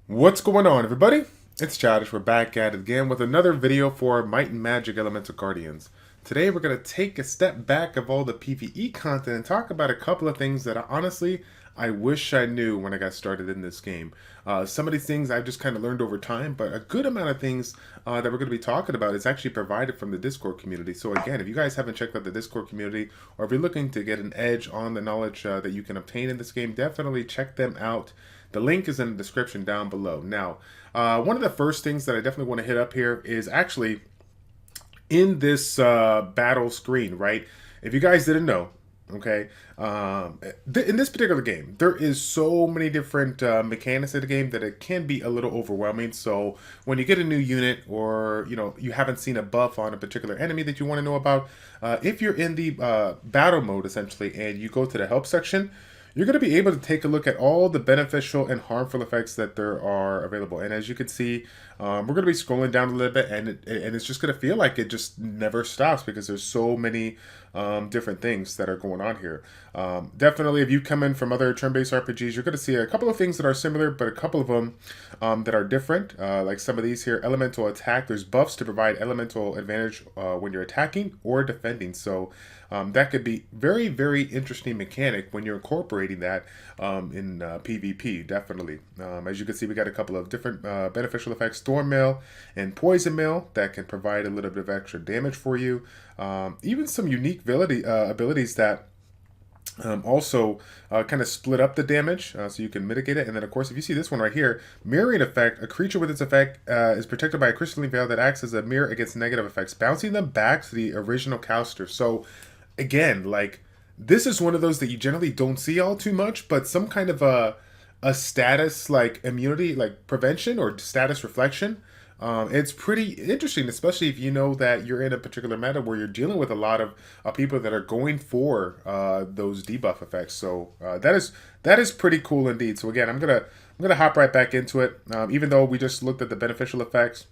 What's going on, everybody? It's Childish. We're back at it again with another video for Might and Magic Elemental Guardians. Today we're going to take a step back of all the PvE content and talk about a couple of things that I wish I knew when I got started in this game. Some of these things I've just kind of learned over time, but a good amount of things that we're going to be talking about is actually provided from the Discord community. So again, if you guys haven't checked out the Discord community, or if you're looking to get an edge on the knowledge that you can obtain in this game, definitely check them out. The link is in the description down below. Now, one of the first things that I definitely want to hit up here is actually in this battle screen, right? If you guys didn't know, okay, in this particular game, there is so many different mechanics of the game that it can be a little overwhelming. So when you get a new unit, or you haven't seen a buff on a particular enemy that you want to know about, if you're in the battle mode essentially, and you go to the help section, you're going to be able to take a look at all the beneficial and harmful effects that there are available. And as you can see, we're going to be scrolling down a little bit, and it's just going to feel like it just never stops because there's so many different things that are going on here. Definitely, if you come in from other turn-based RPGs, you're going to see a couple of things that are similar, but a couple of them that are different. Like some of these here, elemental attack. There's buffs to provide elemental advantage when you're attacking or defending. So that could be very, very interesting mechanic when you're incorporating that in PvP, definitely. As you can see, we got a couple of different beneficial effects, Storm Mail and Poison Mail, that can provide a little bit of extra damage for you. Even some unique abilities that also kind of split up the damage so you can mitigate it. And then, of course, if you see this one right here, Mirroring Effect, a creature with its effect is protected by a crystalline veil that acts as a mirror against negative effects, bouncing them back to the original caster. So again, like, this is one of those that you generally don't see all too much, but some kind of a status like immunity, like prevention or status reflection. It's pretty interesting, especially if you know that you're in a particular meta where you're dealing with a lot of people that are going for those debuff effects. So that is pretty cool indeed. So again, I'm gonna hop right back into it. Even though we just looked at the beneficial effects,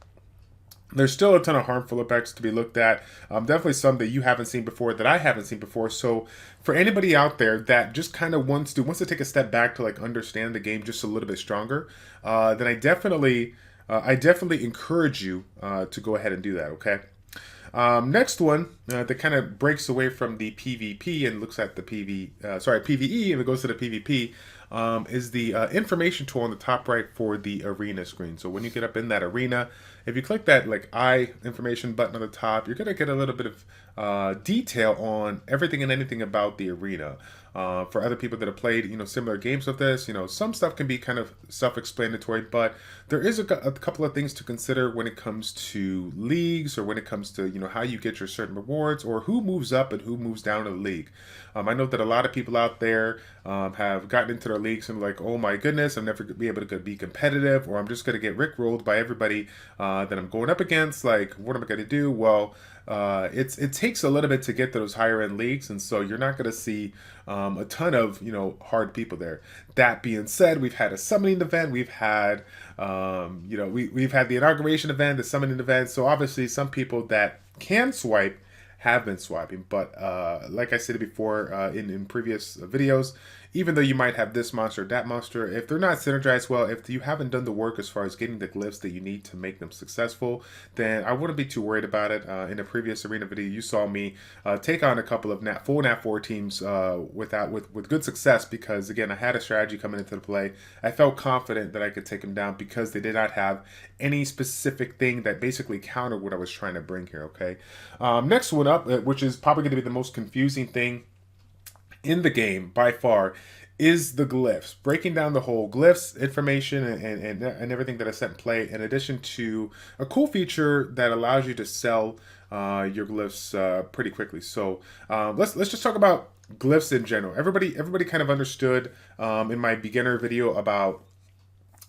there's still a ton of harmful effects to be looked at. Definitely some that you haven't seen before, that I haven't seen before. So for anybody out there that just kind of wants to take a step back to like understand the game just a little bit stronger, then I definitely encourage you to go ahead and do that. Okay. Next one that kind of breaks away from the PvP and looks at the PvE, and it goes to the PvP, is the information tool on the top right for the arena screen. So when you get up in that arena, if you click that like I information button on the top, you're going to get a little bit of detail on everything and anything about the arena. For other people that have played, similar games with this, some stuff can be kind of self-explanatory, but there is a couple of things to consider when it comes to leagues, or when it comes to, how you get your certain rewards, or who moves up and who moves down in the league. I know that a lot of people out there have gotten into their leagues and like, oh my goodness, I'm never going to be able to be competitive, or I'm just going to get rickrolled by everybody that I'm going up against. Like, what am I going to do? Well, it takes a little bit to get to those higher end leagues, and so you're not going to see a ton of hard people there. That being said, we've had a summoning event, we've had we've had the inauguration event, the summoning event. So obviously, some people that can swipe have been swiping, but like I said before in previous videos, even though you might have this monster or that monster, if they're not synergized well, if you haven't done the work as far as getting the glyphs that you need to make them successful, then I wouldn't be too worried about it. In a previous arena video, you saw me take on a couple of full Nat 4 teams with good success, because again, I had a strategy coming into the play. I felt confident that I could take them down because they did not have any specific thing that basically countered what I was trying to bring here. Okay, next one up, which is probably going to be the most confusing thing in the game by far, is the glyphs. Breaking down the whole glyphs information and everything that is set in play, in addition to a cool feature that allows you to sell your glyphs pretty quickly. So let's just talk about glyphs in general. Everybody kind of understood in my beginner video about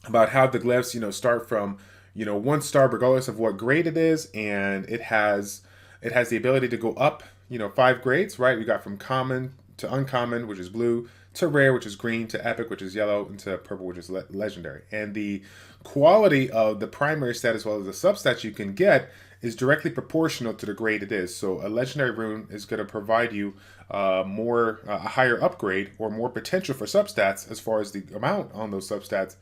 how the glyphs start from 1 star regardless of what grade it is, and it has the ability to go up 5 grades, right? We got from common to uncommon, which is blue, to rare, which is green, to epic, which is yellow, and to purple, which is legendary. And the quality of the primary stat as well as the substats you can get is directly proportional to the grade it is. So a legendary rune is going to provide you a higher upgrade or more potential for substats as far as the amount on those substats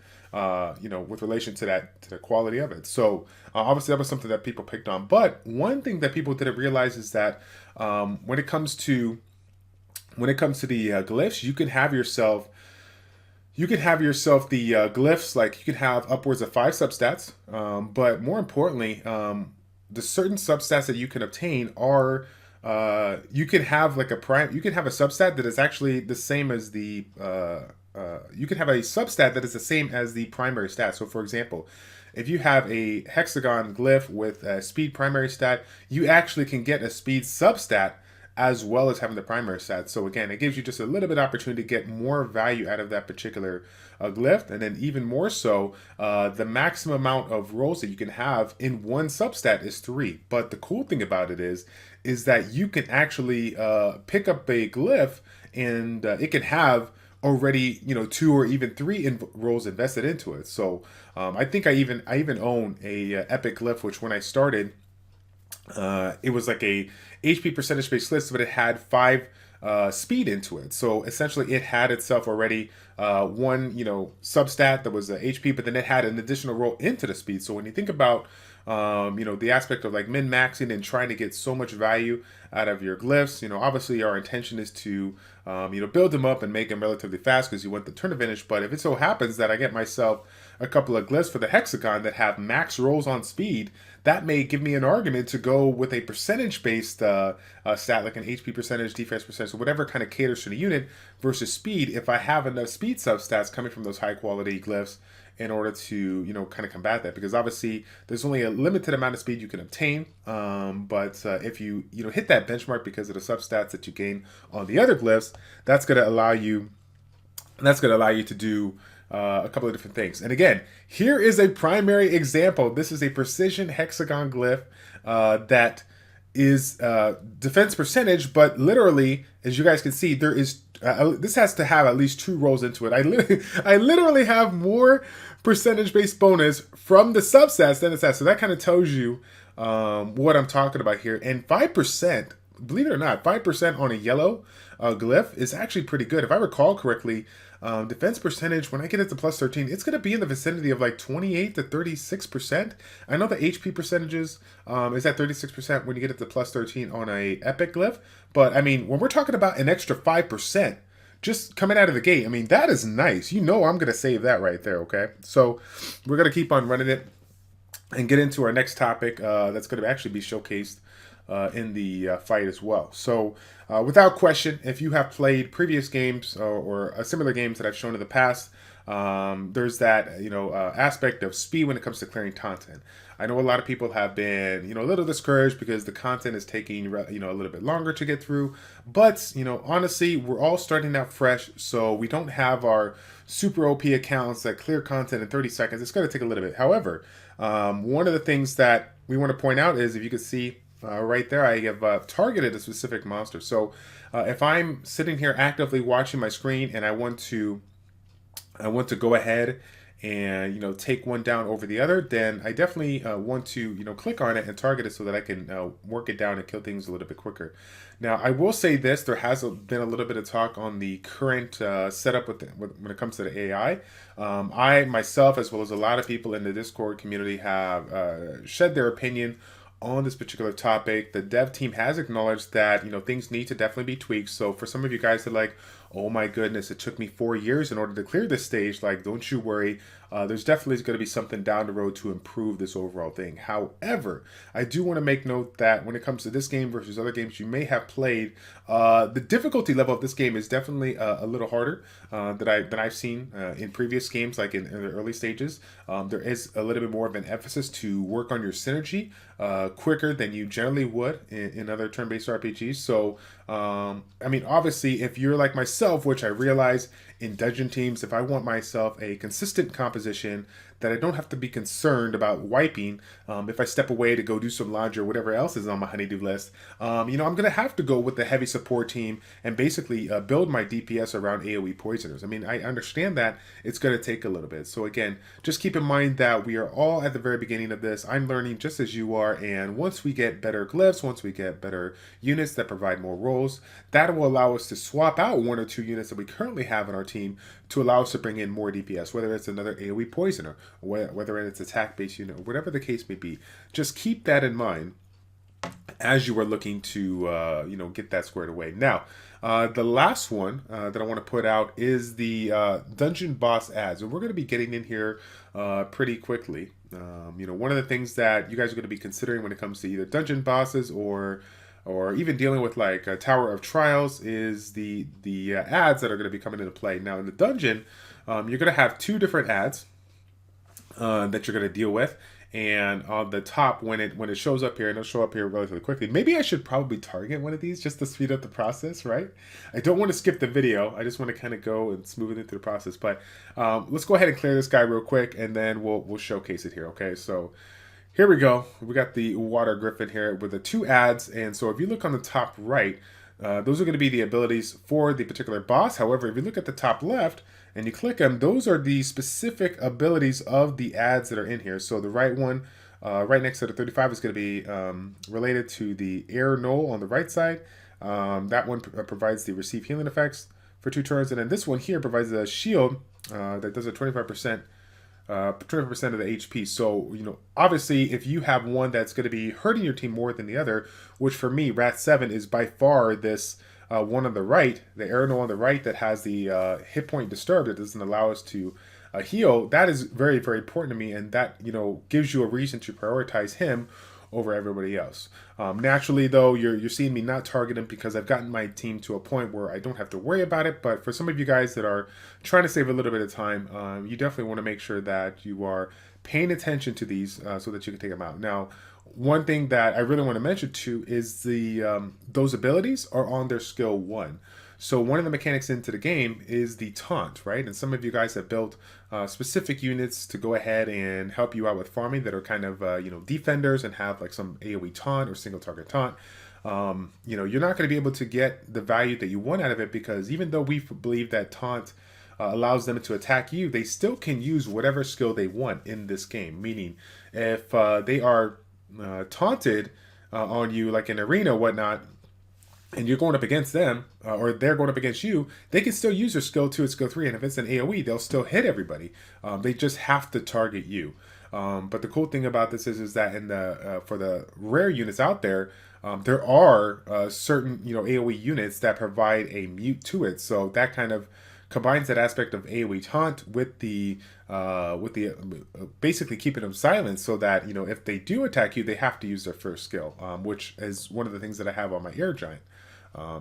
with relation to the quality of it. So obviously that was something that people picked on. But one thing that people didn't realize is that when it comes to the glyphs, you can have yourself the glyphs, like you can have upwards of 5 substats. But more importantly, the certain substats that you can obtain are you can have like you can have a substat that is actually the same as the you can have a substat that is the same as the primary stat. So for example, if you have a hexagon glyph with a speed primary stat, you actually can get a speed substat as well as having the primary stat. So again, it gives you just a little bit of opportunity to get more value out of that particular glyph. And then even more so, the maximum amount of rolls that you can have in one substat is 3. But the cool thing about it is that you can actually pick up a glyph and it can have already 2 or even 3 rolls invested into it. So I think I even own a epic glyph, which when I started, it was like a HP percentage based list, but it had 5 speed into it. So essentially it had itself already one substat that was HP, but then it had an additional roll into the speed. So when you think about the aspect of like min-maxing and trying to get so much value out of your glyphs, obviously our intention is to build them up and make them relatively fast because you want the turn advantage. But if it so happens that I get myself a couple of glyphs for the hexagon that have max rolls on speed, that may give me an argument to go with a percentage-based stat, like an HP percentage, defense percentage, whatever kind of caters to the unit, versus speed if I have enough speed substats coming from those high-quality glyphs in order to, kind of combat that. Because obviously, there's only a limited amount of speed you can obtain, but if you, hit that benchmark because of the substats that you gain on the other glyphs, that's going to allow you to do a couple of different things. And again, here is a primary example. This is a precision hexagon glyph that is defense percentage, but literally, as you guys can see, there is this has to have at least 2 rolls into it. I literally have more percentage-based bonus from the substats than the stats. So that kind of tells you what I'm talking about here. And 5%, believe it or not, 5% on a yellow glyph is actually pretty good. If I recall correctly, defense percentage, when I get it to plus 13, it's going to be in the vicinity of like 28 to 36%. I know the HP percentages is at 36% when you get it to plus 13 on a epic glyph. But I mean, when we're talking about an extra 5% just coming out of the gate, I mean, that is nice. I'm going to save that right there, okay? So we're going to keep on running it and get into our next topic that's going to actually be showcased in the fight as well. So without question, if you have played previous games or similar games that I've shown in the past, there's that aspect of speed when it comes to clearing content. I know a lot of people have been a little discouraged because the content is taking a little bit longer to get through, but honestly, we're all starting out fresh, so we don't have our super OP accounts that clear content in 30 seconds. It's going to take a little bit. However, one of the things that we want to point out is, if you can see right there, I have targeted a specific monster. So if I'm sitting here actively watching my screen and I want to go ahead and take one down over the other, then I definitely want to click on it and target it so that I can work it down and kill things a little bit quicker. Now I will say this: there has been a little bit of talk on the current setup when it comes to the AI. I myself, as well as a lot of people in the Discord community, have shed their opinion on this particular topic. The dev team has acknowledged that things need to definitely be tweaked. So for some of you guys that are like, oh my goodness, it took me 4 years in order to clear this stage, like, don't you worry. There's definitely going to be something down the road to improve this overall thing. However, I do want to make note that when it comes to this game versus other games you may have played, the difficulty level of this game is definitely a little harder than I've seen in previous games, like in the early stages. There is a little bit more of an emphasis to work on your synergy quicker than you generally would in other turn-based RPGs. So, I mean, obviously, if you're like myself, which I realize in dungeon teams, if I want myself a consistent composition that I don't have to be concerned about wiping, if I step away to go do some laundry or whatever else is on my honeydew list, I'm going to have to go with the heavy support team and basically build my DPS around AoE poisoners. I mean, I understand that it's going to take a little bit. So again, just keep in mind that we are all at the very beginning of this. I'm learning just as you are, and once we get better glyphs, once we get better units that provide more rolls, that will allow us to swap out 1 or 2 units that we currently have in our our team to allow us to bring in more DPS, whether it's another AoE poisoner, whether it's attack-based unit, or whatever the case may be. Just keep that in mind as you are looking to get that squared away. Now, the last one that I want to put out is the dungeon boss ads, and we're going to be getting in here pretty quickly. One of the things that you guys are going to be considering when it comes to either dungeon bosses or even dealing with like a Tower of Trials is the ads that are going to be coming into play. Now, in the dungeon, you're going to have two different ads that you're going to deal with. And on the top, when it shows up here, and it'll show up here relatively quickly. Maybe I should probably target one of these just to speed up the process, right? I don't want to skip the video. I just want to kind of go and smooth it through the process. But let's go ahead and clear this guy real quick, and then we'll showcase it here, okay? So here we go. We got the water griffin here with the two ads. And so if you look on the top right, those are going to be the abilities for the particular boss. However, if you look at the top left and you click them, those are the specific abilities of the ads that are in here. So the right one, right next to the 35, is going to be related to the air knoll on the right side. That one provides the receive healing effects for 2 turns. And then this one here provides a shield that does a 25% of the HP. So, obviously, if you have one that's going to be hurting your team more than the other, which for me, Rat 7 is by far this one on the right, the Aeronol on the right that has the hit point disturbed, that doesn't allow us to heal. That is very, very important to me, and that, gives you a reason to prioritize him over everybody else. Naturally, though, you're seeing me not target him because I've gotten my team to a point where I don't have to worry about it. But for some of you guys that are trying to save a little bit of time, you definitely want to make sure that you are paying attention to these so that you can take them out. Now, one thing that I really want to mention too is those abilities are on their skill 1. So one of the mechanics into the game is the taunt, right? And some of you guys have built specific units to go ahead and help you out with farming that are kind of, defenders and have like some AoE taunt or single target taunt. You're not going to be able to get the value that you want out of it because even though we believe that taunt allows them to attack you, they still can use whatever skill they want in this game. Meaning, if they are taunted on you, like in arena or whatnot, and you're going up against them, or they're going up against you, they can still use their skill 2 and skill 3, and if it's an AoE, they'll still hit everybody. They just have to target you. But the cool thing about this is that in the for the rare units out there, there are certain AoE units that provide a mute to it, so that kind of combines that aspect of AoE taunt with the basically keeping them silent, so that if they do attack you, they have to use their first skill, which is one of the things that I have on my air giant.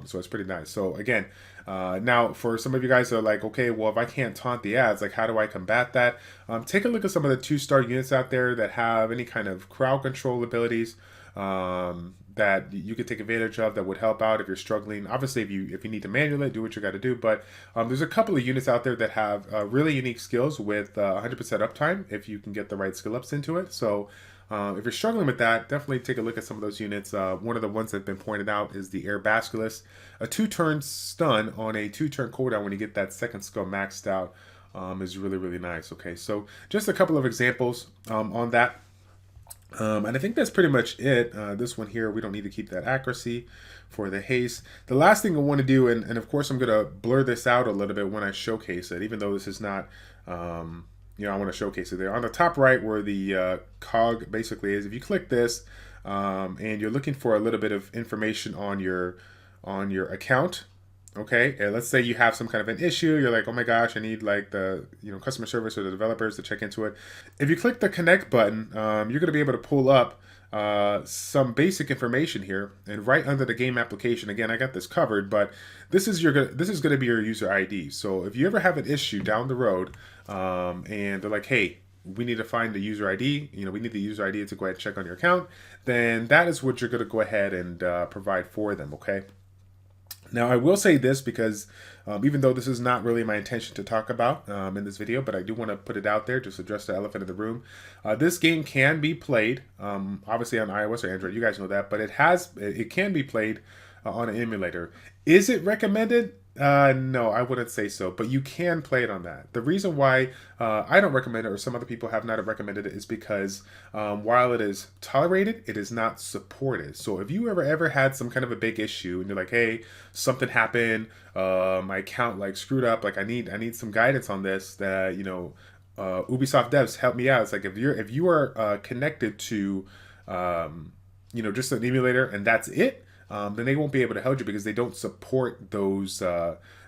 So it's pretty nice. So again, now for some of you guys that are like, okay, well, if I can't taunt the ads, like how do I combat that? Take a look at some of the 2-star units out there that have any kind of crowd control abilities that you could take advantage of that would help out if you're struggling. Obviously, if you need to manual it, do what you got to do. But there's a couple of units out there that have really unique skills with 100% uptime if you can get the right skill ups into it. So if you're struggling with that, definitely take a look at some of those units. One of the ones that have been pointed out is the Air Basculus. A 2-turn stun on a 2-turn cooldown when you get that second skill maxed out is really, really nice. Okay, so just a couple of examples on that. And I think that's pretty much it. This one here, we don't need to keep that accuracy for the haste. The last thing I want to do, and of course I'm going to blur this out a little bit when I showcase it, even though this is not... I want to showcase it there. On the top right where the cog basically is, if you click this and you're looking for a little bit of information on your account, okay, and let's say you have some kind of an issue, you're like, oh my gosh, I need like the customer service or the developers to check into it. If you click the connect button, you're going to be able to pull up some basic information here, and right under the game application, again, I got this covered, but this is going to be your user ID. So if you ever have an issue down the road, and they're like, hey, we need to find the user ID, we need the user ID to go ahead and check on your account, then that is what you're going to go ahead and provide for them, okay? Now, I will say this because even though this is not really my intention to talk about in this video, but I do want to put it out there, just address the elephant in the room. This game can be played, obviously on iOS or Android, you guys know that, but it can be played on an emulator. Is it recommended? No, I wouldn't say so, but you can play it on that. The reason why I don't recommend it, or some other people have not recommended it, is because while it is tolerated, it is not supported. So if you ever had some kind of a big issue and you're like, hey, something happened, my account like screwed up, like I need some guidance on this, that Ubisoft devs help me out. It's like if you are connected to just an emulator and that's it, then they won't be able to help you because they don't support those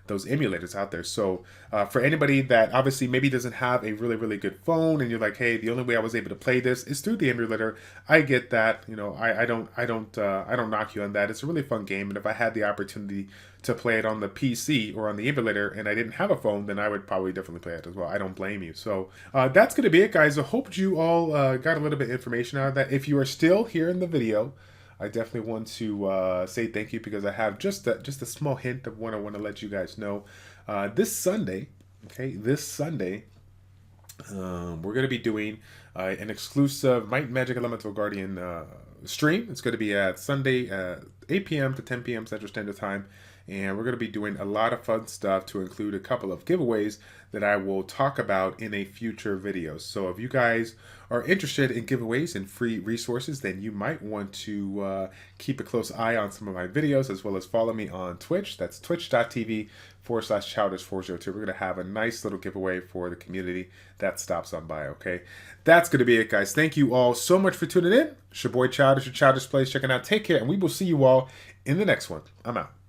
emulators out there. So for anybody that obviously maybe doesn't have a really good phone, and you're like, hey, the only way I was able to play this is through the emulator, I get that. I don't knock you on that. It's a really fun game, and if I had the opportunity to play it on the PC or on the emulator and I didn't have a phone, then I would probably definitely play it as well. I don't blame you. So that's going to be it, guys. I hope you all got a little bit of information out of that. If you are still here in the video, I definitely want to say thank you, because I have just a small hint of what I want to let you guys know. This Sunday, we're going to be doing an exclusive Might and Magic Elemental Guardian stream. It's going to be at Sunday 8 p.m. to 10 p.m. Central Standard Time. And we're going to be doing a lot of fun stuff, to include a couple of giveaways that I will talk about in a future video. So if you guys are interested in giveaways and free resources, then you might want to keep a close eye on some of my videos, as well as follow me on Twitch. That's twitch.tv/childish402. We're going to have a nice little giveaway for the community that stops on by, okay? That's going to be it, guys. Thank you all so much for tuning in. It's your boy Childish, your Childish Plays, checking out. Take care, and we will see you all in the next one. I'm out.